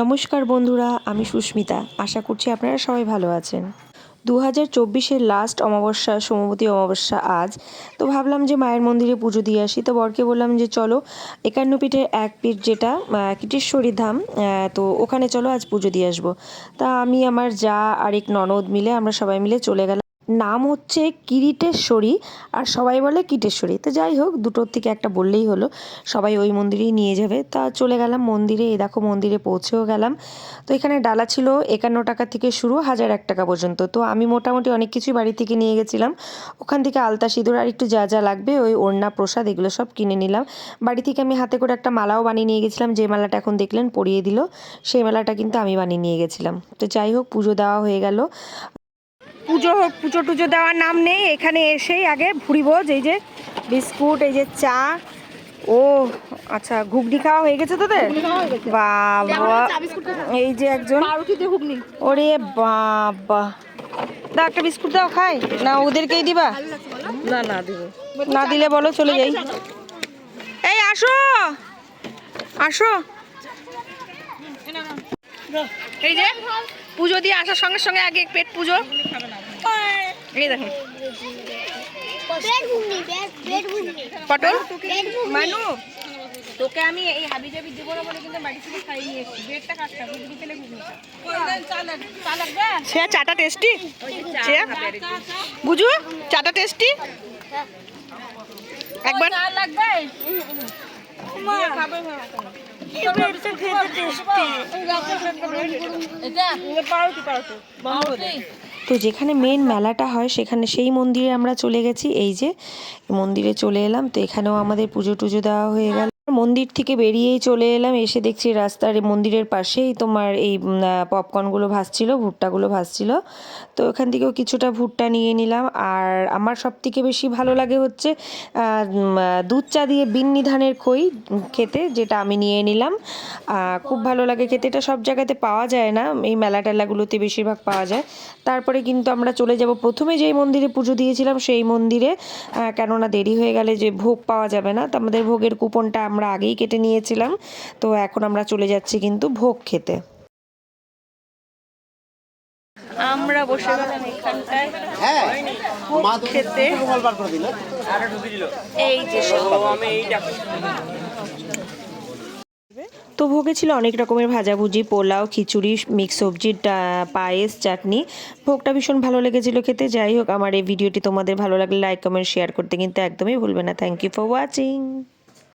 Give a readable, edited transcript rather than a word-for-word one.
নমস্কার বন্ধুরা, আমি সুস্মিতা। আশা করছি আপনারা সবাই ভালো আছেন। 2024-এর লাস্ট অমাবস্যা, সোমবতী অমাবস্যা আজ। তো ভাবলাম যে মায়ের মন্দিরে পুজো দিয়ে আসি। তো বরকে বললাম যে চলো 51 পীঠের এক পীঠ যেটা কিটেশ্বরী ধাম, তো ওখানে চলো আজ পুজো দিয়ে আসবো। তা আমি আমার যা আর এক ননদ মিলে আমরা সবাই মিলে চলে গেলাম। নাম হচ্ছে কিরিটেশ্বরী আর সবাই বলে কিটেশ্বরী। তো যাই হোক, দুটোর থেকে একটা বললেই হলো, সবাই ওই মন্দিরেই নিয়ে যাবে। তা চলে গেলাম মন্দিরে। এই দেখো মন্দিরে পৌঁছেও গেলাম। তো এখানে ডালা ছিল 51 টাকা থেকে শুরু 1001 টাকা পর্যন্ত। তো আমি মোটামুটি অনেক কিছুই বাড়ি থেকে নিয়ে গেছিলাম। ওখান থেকে আলতা সিঁদুর আর একটু যা যা লাগবে, ওই ওড়না প্রসাদ এগুলো সব কিনে নিলাম। বাড়ি থেকে আমি হাতে করে একটা মালাও বানিয়ে নিয়ে গেছিলাম, যে মালাটা এখন দেখলেন পরিয়ে দিল, সেই মালাটা কিন্তু আমি বানিয়ে নিয়ে গেছিলাম। তো যাই হোক, পুজো দেওয়া হয়ে গেল। পুজো টুজো দেওয়ার নাম নেই, এখানে এসেই আগে ভুড়ি ভোজ, এই যে বিস্কুট, এই যে চা। ও আচ্ছা, ঘুগনি খাওয়া হয়ে গেছে তোদের? বাবা, এই যে একজন, ওরে বাবা, দাও একটা বিস্কুট দাও, খাই না ওদেরকেই দিবা? না দিলে বলো, চলে যাই। এই আসো আসো, এই যে পুজো দিয়ে আসার সঙ্গে সঙ্গে আগে পেট পুজো। এই দেখুন পটল। মানু, তোকে আমি এই হাবি জাবি দেবো না বলে কিন্তু বাড়ি থেকে খাইয়ে নিয়ে এসেছি। বেডটা কাটটা বুঝবি কেন ঘুগনিটা। সে চাটা টেস্টি, সে বুঝু চাটা টেস্টি। একবার লাগবে তো যেখানে মেন মেলাটা হয় সেখানে, সেই মন্দিরে আমরা চলে গেছি। এই যে মন্দিরে চলে এলাম। তো এখানেও আমাদের পুজো টুজো দেওয়া হয়ে গেল। মন্দির থেকে বেরিয়েই চলে এলাম, এসে দেখছি রাস্তার মন্দিরের পাশেই তোমার এই পপকর্নগুলো ভাসছিল, ভুট্টাগুলো ভাসছিল। তো ওখান থেকেও কিছুটা ভুট্টা নিয়ে নিলাম। আর আমার সব থেকে বেশি ভালো লাগে হচ্ছে দুধ চা দিয়ে বিন্নি ধানের খই খেতে, যেটা আমি নিয়ে নিলাম। খুব ভালো লাগে খেতে, এটা সব জায়গাতে পাওয়া যায় না, এই মেলা টেলাগুলোতে বেশিরভাগ পাওয়া যায়। তারপরে কিন্তু আমরা চলে যাব প্রথমে যেই মন্দিরে পুজো দিয়েছিলাম সেই মন্দিরে, কেননা দেরি হয়ে গেলে যে ভোগ পাওয়া যাবে না। তো আমাদের ভোগের কুপনটা আমরা আগেই কেটে নিয়েছিলাম। তো এখন আমরা চলে যাচ্ছি কিন্তু ভোগ খেতে। আমরা বসে গেলাম এখানটায় ভোগ খেতে। এই যে তো ভোগে ছিল অনেক রকমের ভাজাভুজি, পোলাও, খিচুড়ি, মিক্স সবজি, পায়েস, চাটনি। ভোগটা ভীষণ ভালো লেগেছিল খেতে। যাই হোক, আমার এই ভিডিওটি তোমাদের ভালো লাগলে লাইক, কমেন্ট, শেয়ার করতে কিন্তু একদমই ভুলবে না। Thank you for watching.